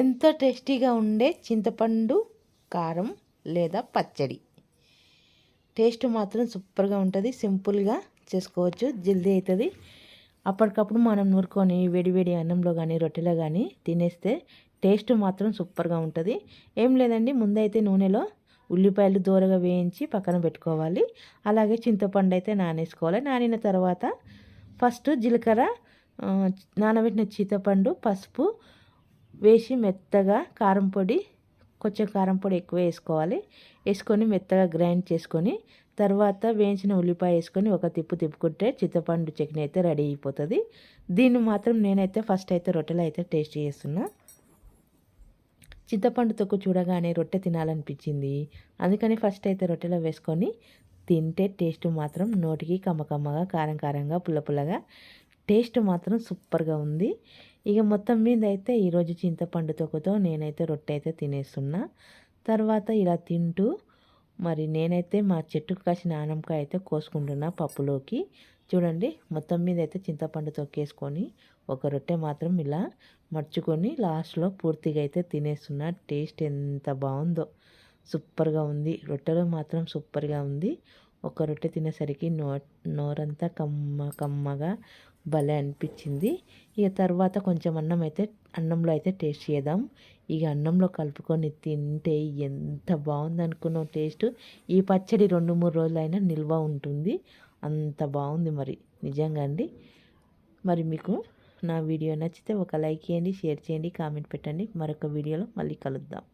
ఎంతో టేస్టీగా ఉండే చింతపండు కారం లేదా పచ్చడి. టేస్ట్ మాత్రం సూపర్గా ఉంటుంది. సింపుల్గా చేసుకోవచ్చు, జల్దీ అవుతుంది. అప్పటికప్పుడు మనం నూరుకొని వేడి అన్నంలో కానీ రొట్టెలో కానీ తినేస్తే టేస్ట్ మాత్రం సూపర్గా ఉంటుంది. ఏం లేదండి, ముందైతే నూనెలో ఉల్లిపాయలు దూరగా వేయించి పక్కన పెట్టుకోవాలి. అలాగే చింతపండు అయితే నానేసుకోవాలి. నానిన తర్వాత ఫస్ట్ జీలకర్ర, నానబెట్టిన చింతపండు, పసుపు వేసి మెత్తగా కొంచెం కారం పొడి ఎక్కువ వేసుకోవాలి. వేసుకొని మెత్తగా గ్రైండ్ చేసుకొని తర్వాత వేయించిన ఉల్లిపాయ వేసుకొని ఒక తిప్పుకుంటే చింతపండు చట్నీ అయితే రెడీ అయిపోతుంది. దీన్ని మాత్రం నేనైతే ఫస్ట్ అయితే రొట్టెలో అయితే టేస్ట్ చేస్తున్నా. చింతపండు తొక్కు చూడగానే రొట్టె తినాలనిపించింది. అందుకని ఫస్ట్ అయితే రొట్టెలో వేసుకొని తింటే టేస్ట్ మాత్రం నోటికి కమ్మగా కారంగా పుల్లగా టేస్ట్ మాత్రం సూపర్గా ఉంది. ఇక మొత్తం మీద అయితే ఈరోజు చింతపండు తొక్కుతో నేనైతే రొట్టె అయితే తినేస్తున్నా. తర్వాత ఇలా తింటూ మరి నేనైతే మా చెట్టుకు కాసిన ఆనపకాయ అయితే కోసుకుంటున్నా పప్పులోకి. చూడండి, మొత్తం మీద అయితే చింతపండు తొక్కేసుకొని ఒక రొట్టె మాత్రం ఇలా మర్చుకొని లాస్ట్లో పూర్తిగా అయితే తినేస్తున్నా. టేస్ట్ ఎంత బాగుందో, సూపర్గా ఉంది. రొట్టెలో మాత్రం సూపర్గా ఉంది. ఒక రొట్టె తినేసరికి నోరంతా కమ్మగా భలే అనిపించింది. ఇక తర్వాత కొంచెం అన్నంలో అయితే టేస్ట్ చేద్దాం. ఇక అన్నంలో కలుపుకొని తింటే ఎంత బాగుంది అనుకున్నాం టేస్ట్. ఈ పచ్చడి 2-3 రోజులైనా నిల్వ ఉంటుంది, అంత బాగుంది మరి నిజంగా అండి. మరి మీకు నా వీడియో నచ్చితే ఒక లైక్ చేయండి, షేర్ చేయండి, కామెంట్ పెట్టండి. మరొక వీడియోలో మళ్ళీ కలుద్దాం.